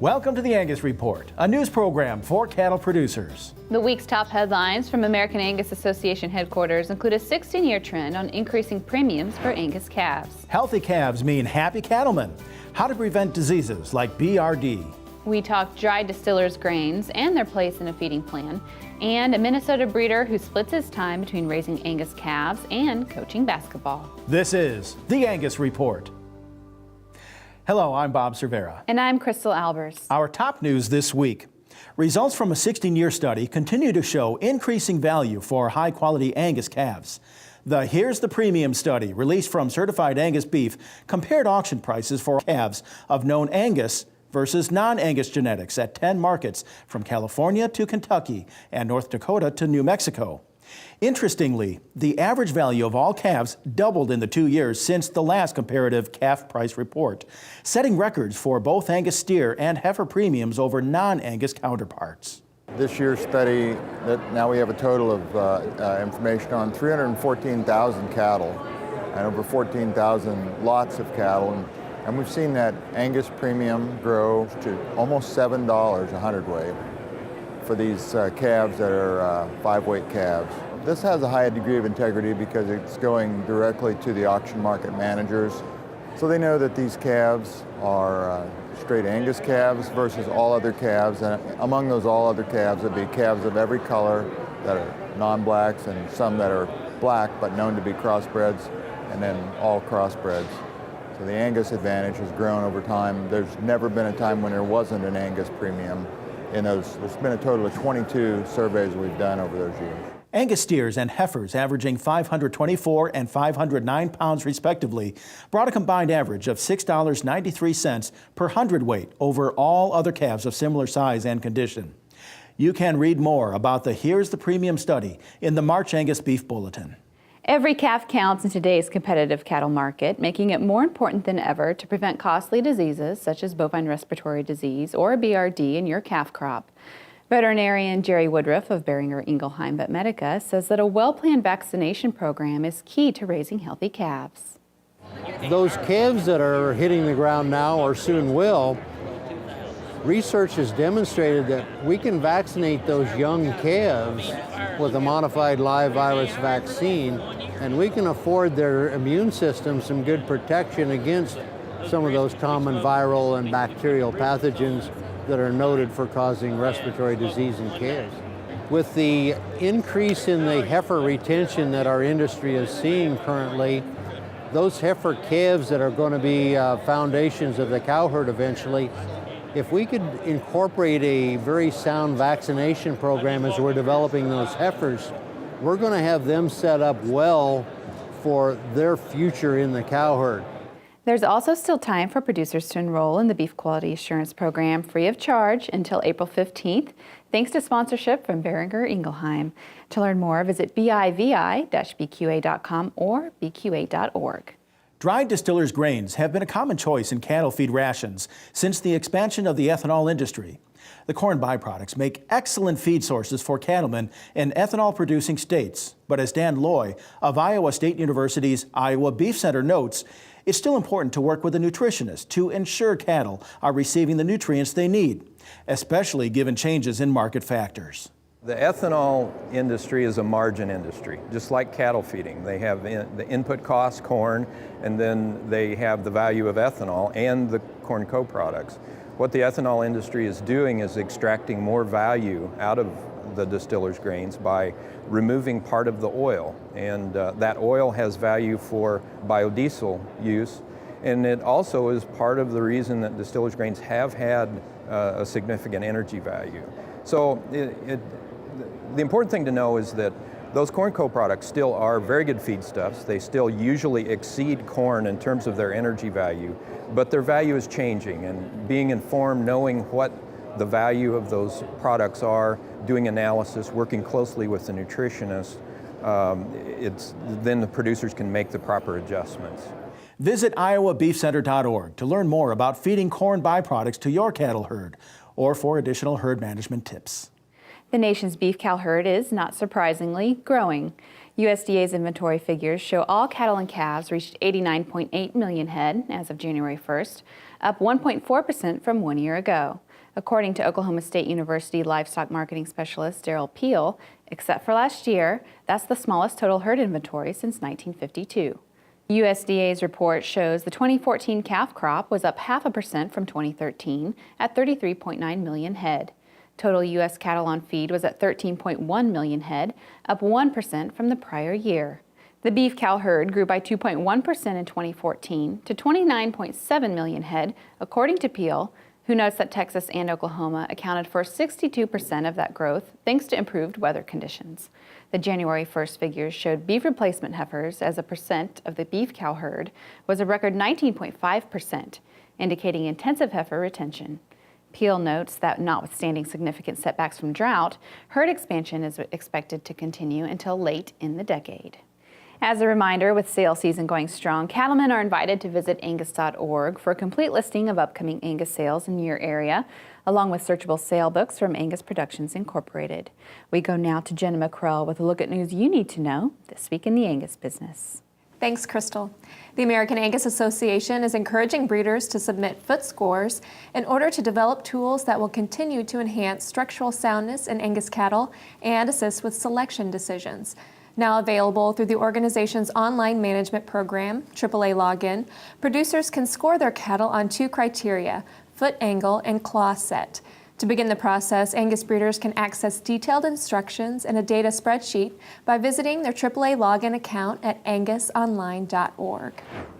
Welcome to the Angus Report, a news program for cattle producers. The week's top headlines from American Angus Association headquarters include a 16-year trend on increasing premiums for Angus calves. Healthy calves mean happy cattlemen. How to prevent diseases like BRD. We talk dry Distillers grains and their place in a feeding plan, and a Minnesota breeder who splits his time between raising Angus calves and coaching basketball. This is the Angus Report. Hello, I'm Bob Cervera. And I'm Crystal Albers. Our top news this week. Results from a 16-year study continue to show increasing value for high-quality Angus calves. The Here's the Premium study, released from Certified Angus Beef, compared auction prices for calves of known Angus versus non-Angus genetics at 10 markets from California to Kentucky and North Dakota to New Mexico. Interestingly, the average value of all calves doubled in the 2 years since the last comparative calf price report, setting records for both Angus steer and heifer premiums over non-Angus counterparts. This year's study, that now we have a total of information on 314,000 cattle and over 14,000 lots of cattle. And we've seen that Angus premium grow to almost $7 a hundredweight for these calves that are 5-weight calves. This has a high degree of integrity because it's going directly to the auction market managers. So they know that these calves are straight Angus calves versus all other calves. And among those all other calves would be calves of every color that are non-blacks and some that are black but known to be crossbreds, and then all crossbreds. So the Angus advantage has grown over time. There's never been a time when there wasn't an Angus premium. There's been a total of 22 surveys we've done over those years. Angus steers and heifers averaging 524 and 509 pounds respectively brought a combined average of $6.93 per hundredweight over all other calves of similar size and condition. You can read more about the Here's the Premium study in the March Angus Beef Bulletin. Every calf counts in today's competitive cattle market, making it more important than ever to prevent costly diseases such as bovine respiratory disease or BRD in your calf crop. Veterinarian Jerry Woodruff of Beringer Ingelheim Vetmedica says that a well-planned vaccination program is key to raising healthy calves. Those calves that are hitting the ground now or soon will, research has demonstrated that we can vaccinate those young calves with a modified live virus vaccine, and we can afford their immune system some good protection against some of those common viral and bacterial pathogens that are noted for causing respiratory disease in calves. With the increase in the heifer retention that our industry is seeing currently, those heifer calves that are going to be foundations of the cow herd eventually, if we could incorporate a very sound vaccination program as we're developing those heifers, we're going to have them set up well for their future in the cow herd. There's also still time for producers to enroll in the Beef Quality Assurance Program free of charge until April 15th, thanks to sponsorship from Beringer Ingelheim. To learn more, visit bivi-bqa.com or bqa.org. Dried Distillers grains have been a common choice in cattle feed rations since the expansion of the ethanol industry. The corn byproducts make excellent feed sources for cattlemen in ethanol-producing states. But as Dan Loy of Iowa State University's Iowa Beef Center notes, it's still important to work with a nutritionist to ensure cattle are receiving the nutrients they need, especially given changes in market factors. The ethanol industry is a margin industry, just like cattle feeding. They have the input cost, corn, and then they have the value of ethanol and the corn co-products. What the ethanol industry is doing is extracting more value out of the distillers grains by removing part of the oil. And that oil has value for biodiesel use. And it also is part of the reason that distillers grains have had a significant energy value. So the important thing to know is that those corn co-products still are very good feedstuffs. They still usually exceed corn in terms of their energy value, but their value is changing, and being informed, knowing what the value of those products are, doing analysis, working closely with the nutritionist, then the producers can make the proper adjustments. Visit iowabeefcenter.org to learn more about feeding corn byproducts to your cattle herd or for additional herd management tips. The nation's beef cow herd is, not surprisingly, growing. USDA's inventory figures show all cattle and calves reached 89.8 million head as of January 1st, up 1.4% from 1 year ago. According to Oklahoma State University livestock marketing specialist Daryl Peel, except for last year, that's the smallest total herd inventory since 1952. USDA's report shows the 2014 calf crop was up 0.5% from 2013 at 33.9 million head. Total U.S. cattle on feed was at 13.1 million head, up 1% from the prior year. The beef cow herd grew by 2.1% in 2014 to 29.7 million head, according to Peel, who notes that Texas and Oklahoma accounted for 62% of that growth thanks to improved weather conditions. The January 1st figures showed beef replacement heifers as a percent of the beef cow herd was a record 19.5%, indicating intensive heifer retention. Peel notes that notwithstanding significant setbacks from drought, herd expansion is expected to continue until late in the decade. As a reminder, with sale season going strong, cattlemen are invited to visit Angus.org for a complete listing of upcoming Angus sales in your area, along with searchable sale books from Angus Productions Incorporated. We go now to Jenna McCrell with a look at news you need to know this week in the Angus business. Thanks, Crystal. The American Angus Association is encouraging breeders to submit foot scores in order to develop tools that will continue to enhance structural soundness in Angus cattle and assist with selection decisions. Now available through the organization's online management program, AAA Login, producers can score their cattle on 2 criteria, foot angle and claw set. To begin the process, Angus breeders can access detailed instructions in a data spreadsheet by visiting their AAA Login account at angusonline.org.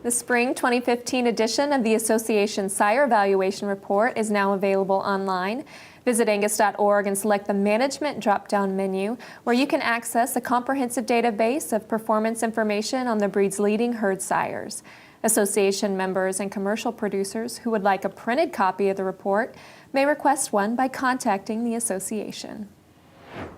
The spring 2015 edition of the Association's Sire Evaluation Report is now available online. Visit angus.org and select the Management drop-down menu, where you can access a comprehensive database of performance information on the breed's leading herd sires. Association members and commercial producers who would like a printed copy of the report may request one by contacting the association.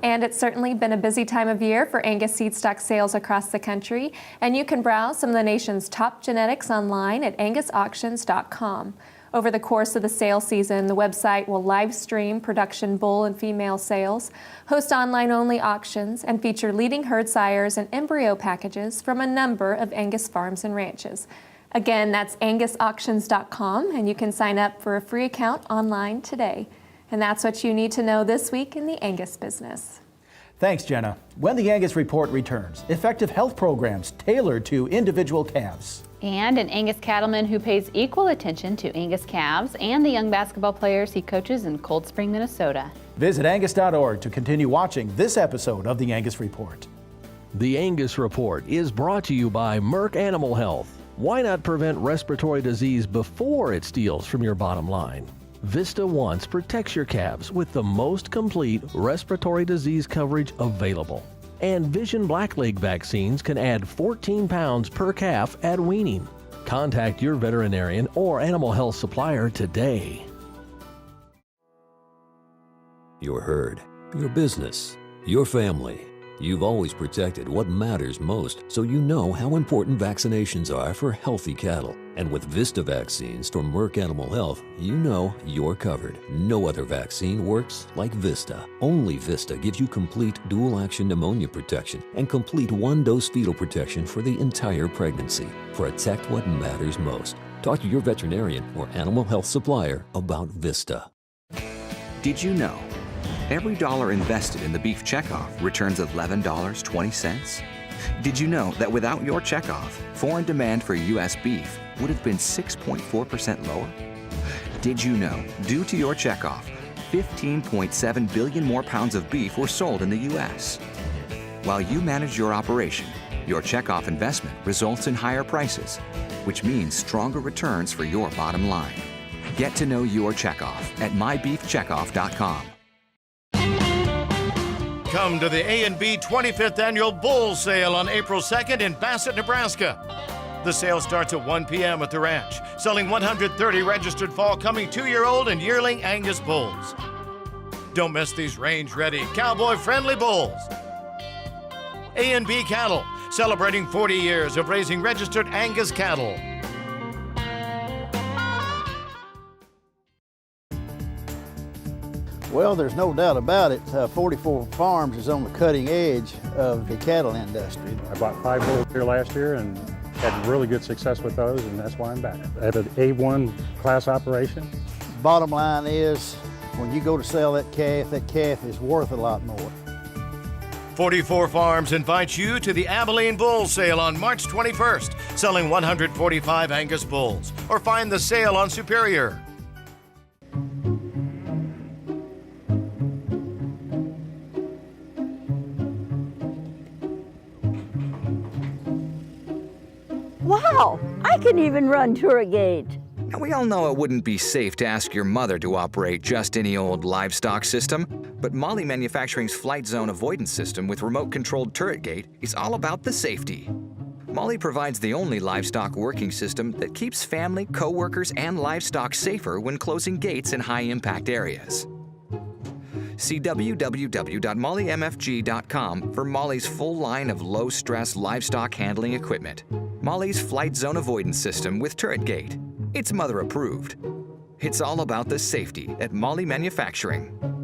And it's certainly been a busy time of year for Angus seed stock sales across the country, and you can browse some of the nation's top genetics online at angusauctions.com. Over the course of the sale season, the website will live stream production bull and female sales, host online-only auctions, and feature leading herd sires and embryo packages from a number of Angus farms and ranches. Again, that's angusauctions.com, and you can sign up for a free account online today. And that's what you need to know this week in the Angus business. Thanks, Jenna. When the Angus Report returns, effective health programs tailored to individual calves. And an Angus cattleman who pays equal attention to Angus calves and the young basketball players he coaches in Cold Spring, Minnesota. Visit angus.org to continue watching this episode of the Angus Report. The Angus Report is brought to you by Merck Animal Health. Why not prevent respiratory disease before it steals from your bottom line? Vista Once protects your calves with the most complete respiratory disease coverage available. And Vision Blackleg vaccines can add 14 pounds per calf at weaning. Contact your veterinarian or animal health supplier today. Your herd, your business, your family. You've always protected what matters most, so you know how important vaccinations are for healthy cattle. And with Vista vaccines from Merck Animal Health, you know you're covered. No other vaccine works like Vista. Only Vista gives you complete dual-action pneumonia protection and complete one-dose fetal protection for the entire pregnancy. Protect what matters most. Talk to your veterinarian or animal health supplier about Vista. Did you know every dollar invested in the beef checkoff returns $11.20? Did you know that without your checkoff, foreign demand for U.S. beef would have been 6.4% lower? Did you know, due to your checkoff, 15.7 billion more pounds of beef were sold in the U.S.? While you manage your operation, your checkoff investment results in higher prices, which means stronger returns for your bottom line. Get to know your checkoff at mybeefcheckoff.com. Come to the A&B 25th Annual Bull Sale on April 2nd in Bassett, Nebraska. The sale starts at 1 p.m. at the ranch, selling 130 registered fall-coming 2-year-old and yearling Angus bulls. Don't miss these range-ready, cowboy-friendly bulls. A&B Cattle, celebrating 40 years of raising registered Angus cattle. Well, there's no doubt about it. 44 Farms is on the cutting edge of the cattle industry. I bought 5 bulls here last year and had really good success with those, and that's why I'm back. I have an A1 class operation. Bottom line is when you go to sell that calf is worth a lot more. 44 Farms invites you to the Abilene Bull Sale on March 21st, selling 145 Angus bulls. Or find the sale on Superior. Wow, I can even run Tourigate. Now, we all know it wouldn't be safe to ask your mother to operate just any old livestock system, but Molly Manufacturing's Flight Zone Avoidance System with remote-controlled turret gate is all about the safety. Molly provides the only livestock working system that keeps family, co-workers, and livestock safer when closing gates in high-impact areas. See www.mollymfg.com for Molly's full line of low-stress livestock handling equipment. Molly's Flight Zone Avoidance System with turret gate. It's mother approved. It's all about the safety at Molly Manufacturing.